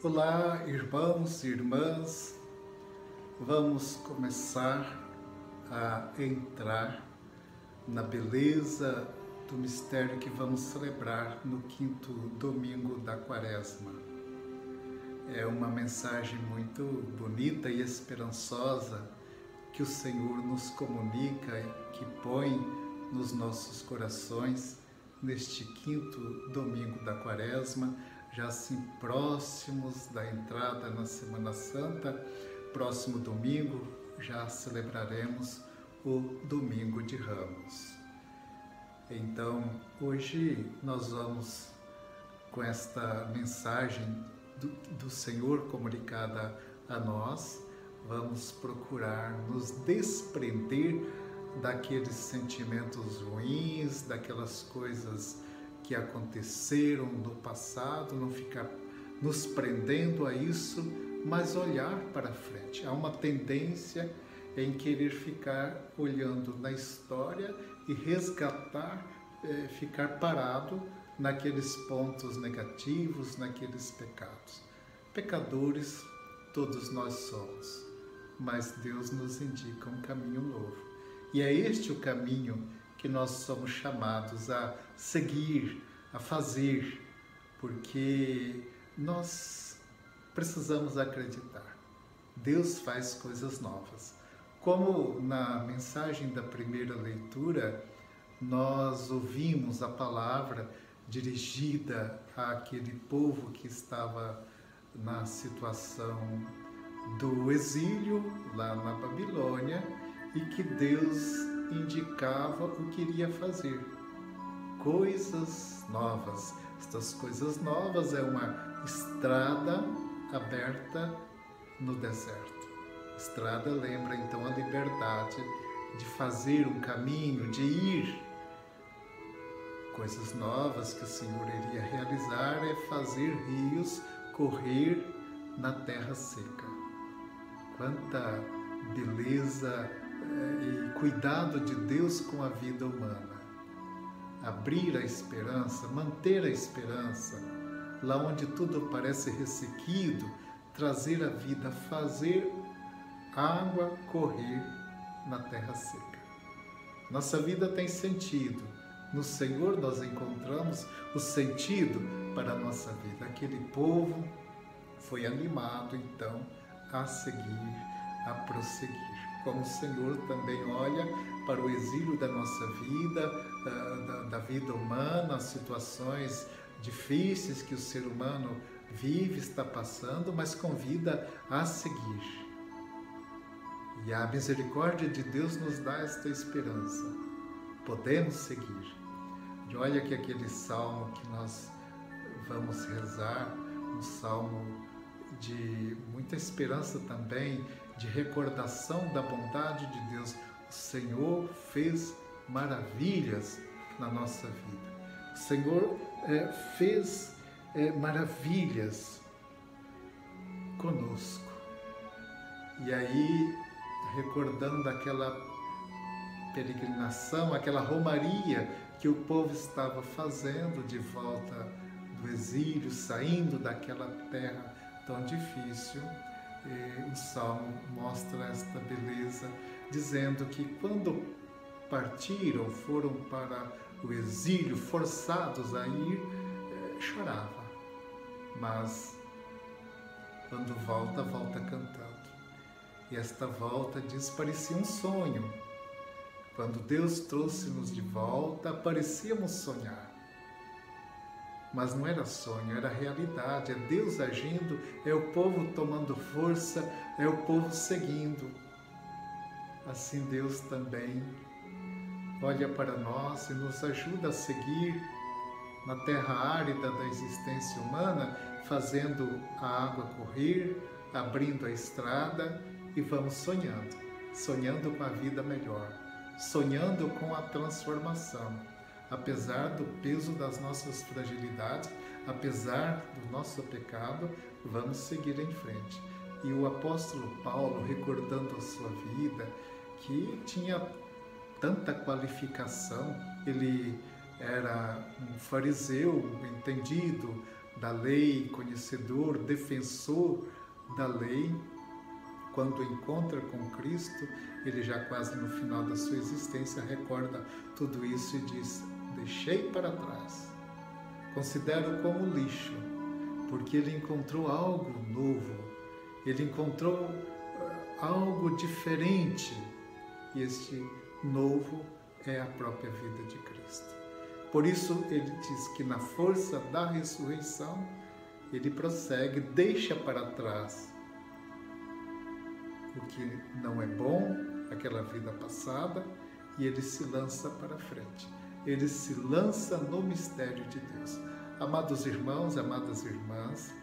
Olá, irmãos e irmãs, vamos começar a entrar na beleza do mistério que vamos celebrar no quinto domingo da Quaresma. É uma mensagem muito bonita e esperançosa que o Senhor nos comunica e que põe nos nossos corações neste quinto domingo da Quaresma, já assim próximos da entrada na Semana Santa. Próximo domingo já celebraremos o Domingo de Ramos. Então, hoje nós vamos, com esta mensagem do Senhor comunicada a nós, vamos procurar nos desprender daqueles sentimentos ruins, daquelas coisas que aconteceram no passado, não ficar nos prendendo a isso, mas olhar para frente. Há uma tendência em querer ficar olhando na história e resgatar, ficar parado naqueles pontos negativos, naqueles pecados. Pecadores todos nós somos, mas Deus nos indica um caminho novo. E é este o caminho que nós somos chamados a seguir, a fazer, porque nós precisamos acreditar. Deus faz coisas novas. Como na mensagem da primeira leitura, nós ouvimos a palavra dirigida àquele povo que estava na situação do exílio lá na Babilônia e que Deus indicava o que iria fazer. Coisas novas. Estas coisas novas é uma estrada aberta no deserto. Estrada lembra então a liberdade de fazer um caminho, de ir. Coisas novas que o Senhor iria realizar é fazer rios correr na terra seca. Quanta beleza e cuidado de Deus com a vida humana. Abrir a esperança, manter a esperança, lá onde tudo parece ressequido, trazer a vida, fazer água correr na terra seca. Nossa vida tem sentido. No Senhor nós encontramos o sentido para a nossa vida. Aquele povo foi animado, então, a seguir, a prosseguir. Como o Senhor também olha para o exílio da nossa vida, da vida humana, as situações difíceis que o ser humano vive, está passando, mas convida a seguir. E a misericórdia de Deus nos dá esta esperança. Podemos seguir. E olha que aquele salmo que nós vamos rezar, um salmo de muita esperança também, de recordação da bondade de Deus. O Senhor fez maravilhas na nossa vida. O Senhor fez maravilhas conosco. E aí, recordando aquela peregrinação, aquela romaria que o povo estava fazendo de volta do exílio, saindo daquela terra tão difícil, o Salmo mostra esta beleza, dizendo que quando partiram, foram para o exílio, forçados a ir, chorava, mas quando volta, volta cantando. E esta volta, diz, parecia um sonho. Quando Deus trouxe-nos de volta, parecíamos sonhar. Mas não era sonho, era realidade, é Deus agindo, é o povo tomando força, é o povo seguindo. Assim Deus também olha para nós e nos ajuda a seguir na terra árida da existência humana, fazendo a água correr, abrindo a estrada e vamos sonhando, sonhando com a vida melhor, sonhando com a transformação. Apesar do peso das nossas fragilidades, apesar do nosso pecado, vamos seguir em frente. E o apóstolo Paulo, recordando a sua vida, que tinha tanta qualificação, ele era um fariseu entendido, da lei, conhecedor, defensor da lei, quando encontra com Cristo, ele já quase no final da sua existência recorda tudo isso e diz: deixei para trás, considero como lixo, porque ele encontrou algo novo, ele encontrou algo diferente, e este novo é a própria vida de Cristo. Por isso ele diz que na força da ressurreição, ele prossegue, deixa para trás o que não é bom, aquela vida passada, e ele se lança para frente. Ele se lança no mistério de Deus. Amados irmãos, amadas irmãs,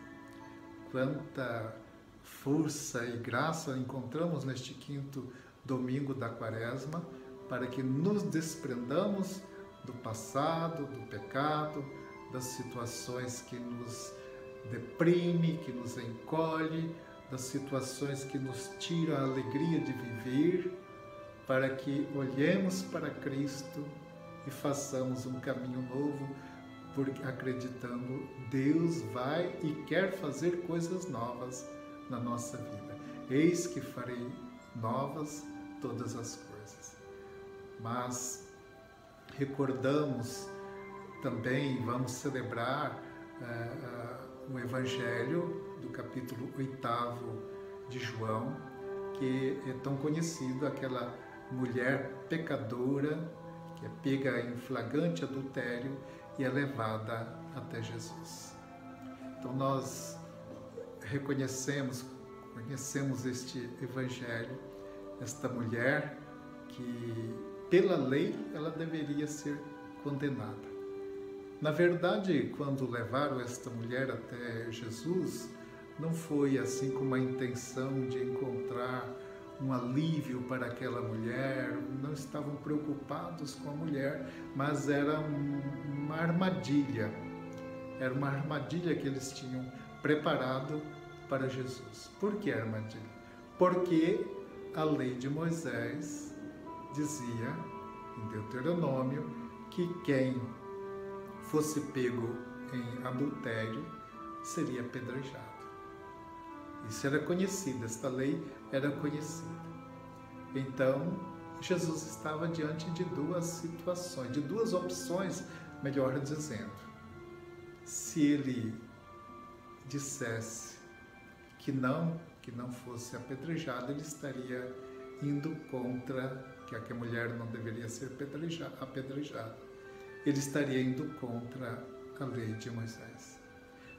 quanta força e graça encontramos neste 5º domingo da Quaresma para que nos desprendamos do passado, do pecado, das situações que nos deprime, que nos encolhe, das situações que nos tiram a alegria de viver, para que olhemos para Cristo e façamos um caminho novo, porque acreditando, Deus vai e quer fazer coisas novas na nossa vida. Eis que farei novas todas as coisas. Mas recordamos também, vamos celebrar o Evangelho do capítulo 8º de João, que é tão conhecido, aquela mulher pecadora que é pega em flagrante adultério e é levada até Jesus. Então nós conhecemos este Evangelho, esta mulher que pela lei ela deveria ser condenada. Na verdade, quando levaram esta mulher até Jesus, não foi assim com uma intenção de encontrar um alívio para aquela mulher, não estavam preocupados com a mulher, mas era uma armadilha. Era uma armadilha que eles tinham preparado para Jesus. Por que armadilha? Porque a lei de Moisés dizia, em Deuteronômio, que quem fosse pego em adultério seria apedrejado. Isso era conhecido, esta lei era conhecida. Então, Jesus estava diante de duas situações, de duas opções, melhor dizendo. Se ele dissesse que não fosse apedrejado, ele estaria indo contra, que a mulher não deveria ser apedrejada. Ele estaria indo contra a lei de Moisés.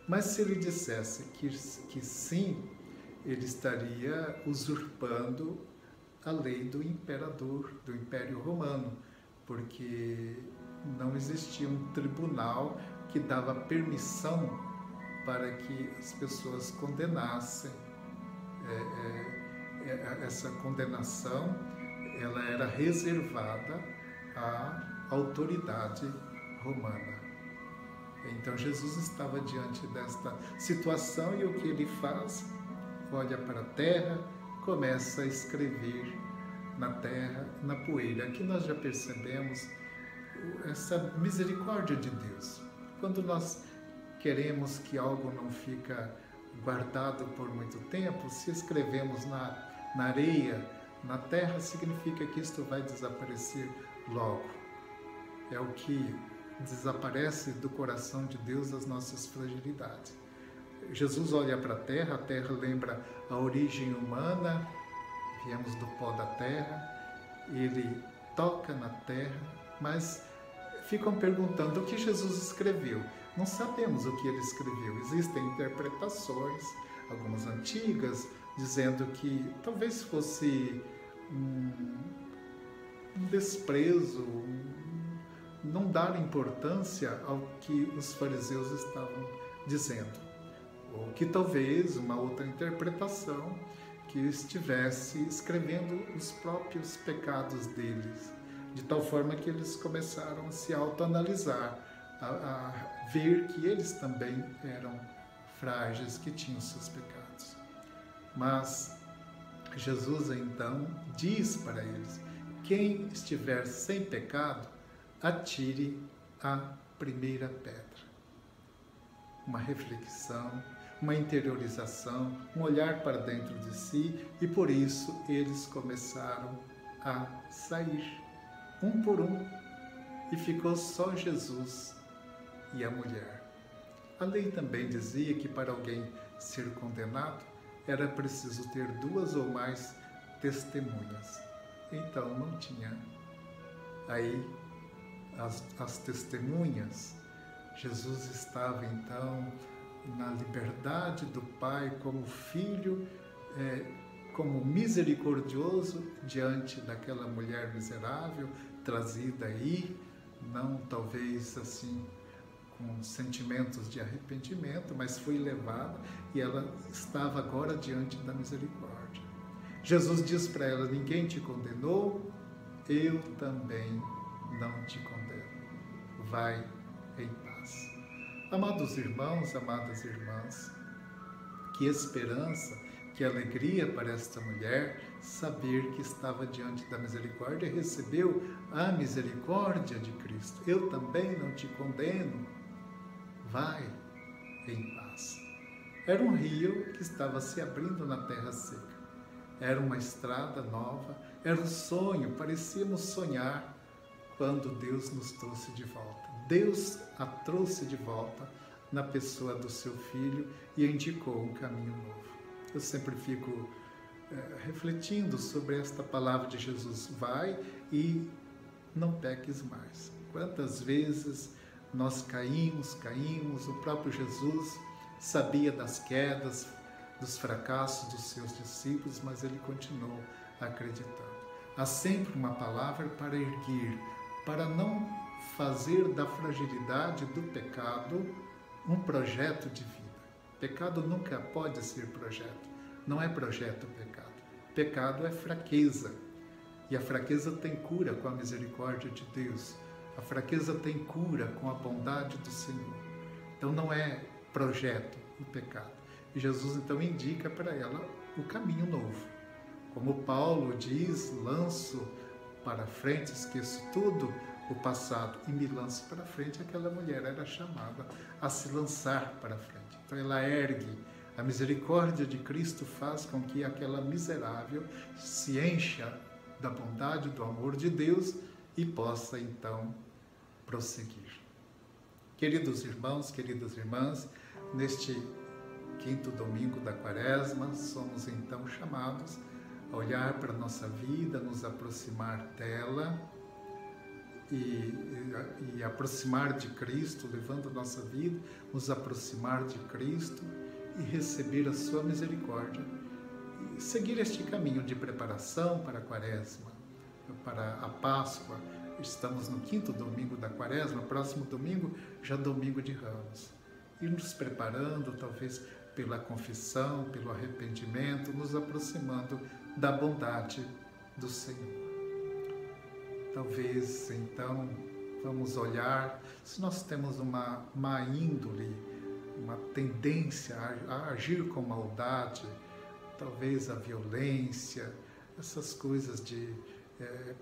Mas se ele dissesse que sim, ele estaria usurpando a lei do imperador, do Império Romano, porque não existia um tribunal que dava permissão para que as pessoas condenassem. Essa condenação ela era reservada à autoridade romana. Então Jesus estava diante desta situação e o que ele faz? Olha para a terra, começa a escrever na terra, na poeira. Aqui nós já percebemos essa misericórdia de Deus. Quando nós queremos que algo não fica guardado por muito tempo, se escrevemos na areia, na terra, significa que isto vai desaparecer logo. É o que desaparece do coração de Deus as nossas fragilidades. Jesus olha para a terra lembra a origem humana, viemos do pó da terra, ele toca na terra, mas ficam perguntando o que Jesus escreveu. Não sabemos o que ele escreveu. Existem interpretações, algumas antigas, dizendo que talvez fosse um desprezo, não dar importância ao que os fariseus estavam dizendo. Ou que talvez uma outra interpretação que estivesse escrevendo os próprios pecados deles, de tal forma que eles começaram a se autoanalisar, a ver que eles também eram frágeis, que tinham seus pecados. Mas Jesus então diz para eles: quem estiver sem pecado, atire a primeira pedra. uma reflexão, uma interiorização, um olhar para dentro de si, e por isso eles começaram a sair, um por um, e ficou só Jesus e a mulher. A lei também dizia que para alguém ser condenado era preciso ter 2 ou mais testemunhas. Então não tinha aí as testemunhas. Jesus estava então na liberdade do Pai como filho, como misericordioso diante daquela mulher miserável trazida aí, não talvez assim com sentimentos de arrependimento, mas foi levada e ela estava agora diante da misericórdia. Jesus diz para ela: ninguém te condenou, eu também não te condeno. Vai em paz. Amados irmãos, amadas irmãs, que esperança, que alegria para esta mulher saber que estava diante da misericórdia e recebeu a misericórdia de Cristo. Eu também não te condeno. Vai em paz. Era um rio que estava se abrindo na terra seca. Era uma estrada nova, era um sonho, parecíamos sonhar quando Deus nos trouxe de volta. Deus a trouxe de volta na pessoa do seu Filho e indicou um caminho novo. Eu sempre fico refletindo sobre esta palavra de Jesus: vai e não peques mais. Quantas vezes nós caímos, o próprio Jesus sabia das quedas, dos fracassos dos seus discípulos, mas ele continuou acreditando. Há sempre uma palavra para erguer, para não fazer da fragilidade do pecado um projeto de vida. Pecado nunca pode ser projeto. Não é projeto o pecado. Pecado é fraqueza. E a fraqueza tem cura com a misericórdia de Deus. A fraqueza tem cura com a bondade do Senhor. Então não é projeto o pecado. E Jesus então indica para ela o caminho novo. Como Paulo diz: lanço para frente, esqueço tudo o passado e me lanço para frente. Aquela mulher era chamada a se lançar para frente. Então ela ergue. A misericórdia de Cristo faz com que aquela miserável se encha da bondade, do amor de Deus e possa então prosseguir. Queridos irmãos, queridas irmãs, neste 5º domingo da Quaresma, somos então chamados a olhar para a nossa vida, nos aproximar dela e aproximar de Cristo, levando a nossa vida, nos aproximar de Cristo e receber a sua misericórdia e seguir este caminho de preparação para a Quaresma, para a Páscoa. Estamos no 5º domingo da Quaresma, próximo domingo já domingo de Ramos. E nos preparando, talvez pela confissão, pelo arrependimento, nos aproximando da bondade do Senhor. Talvez, então, vamos olhar se nós temos uma má índole, uma tendência a agir com maldade, talvez a violência, essas coisas de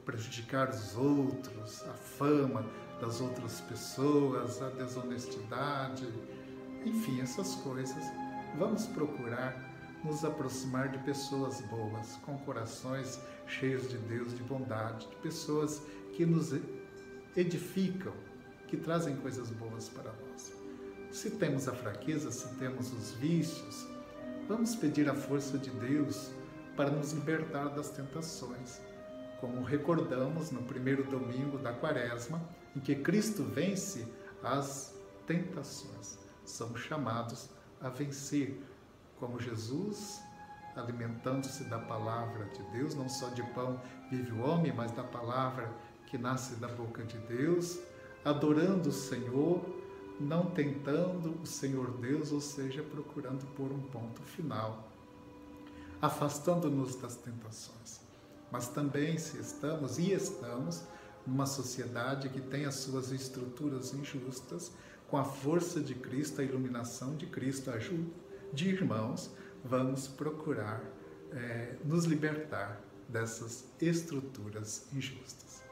prejudicar os outros, a fama das outras pessoas, a desonestidade, enfim, essas coisas. Vamos procurar nos aproximar de pessoas boas, com corações cheios de Deus, de bondade, de pessoas que nos edificam, que trazem coisas boas para nós. Se temos a fraqueza, se temos os vícios, vamos pedir a força de Deus para nos libertar das tentações. Como recordamos no 1º domingo da Quaresma, em que Cristo vence as tentações. Somos chamados a vencer, como Jesus, alimentando-se da palavra de Deus, não só de pão vive o homem, mas da palavra que nasce da boca de Deus, adorando o Senhor, não tentando o Senhor Deus, ou seja, procurando pôr um ponto final, afastando-nos das tentações. Mas também se estamos numa sociedade que tem as suas estruturas injustas, com a força de Cristo, a iluminação de Cristo, a ajuda de irmãos, vamos procurar nos libertar dessas estruturas injustas.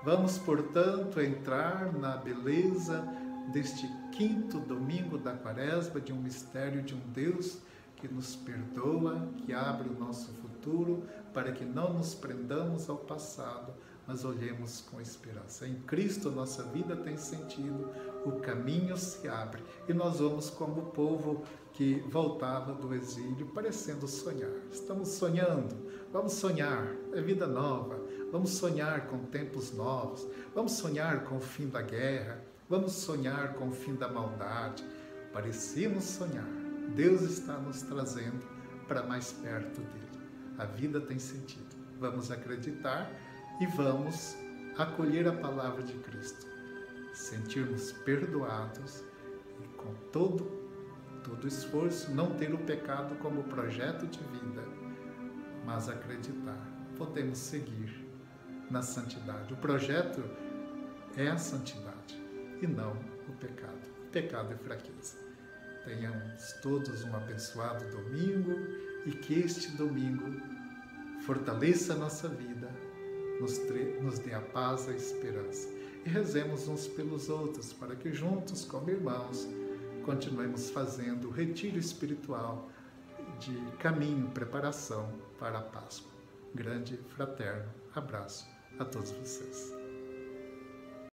Vamos, portanto, entrar na beleza deste quinto domingo da Quaresma, de um mistério de um Deus que nos perdoa, que abre o nosso futuro, para que não nos prendamos ao passado, mas olhemos com esperança. Em Cristo nossa vida tem sentido, o caminho se abre e nós vamos como o povo que voltava do exílio, parecendo sonhar. Estamos sonhando, vamos sonhar, é vida nova, vamos sonhar com tempos novos, vamos sonhar com o fim da guerra, vamos sonhar com o fim da maldade. Parecíamos sonhar, Deus está nos trazendo para mais perto dele. A vida tem sentido, vamos acreditar e vamos acolher a palavra de Cristo, sentirmos perdoados e com todo esforço não ter o pecado como projeto de vida, mas acreditar, podemos seguir na santidade. O projeto é a santidade e não o pecado. O pecado é fraqueza. Tenhamos todos um abençoado domingo e que este domingo fortaleça a nossa vida, nos dê a paz, a esperança. E rezemos uns pelos outros, para que juntos, como irmãos, continuemos fazendo o retiro espiritual de caminho, preparação para a Páscoa. Grande, fraterno abraço a todos vocês.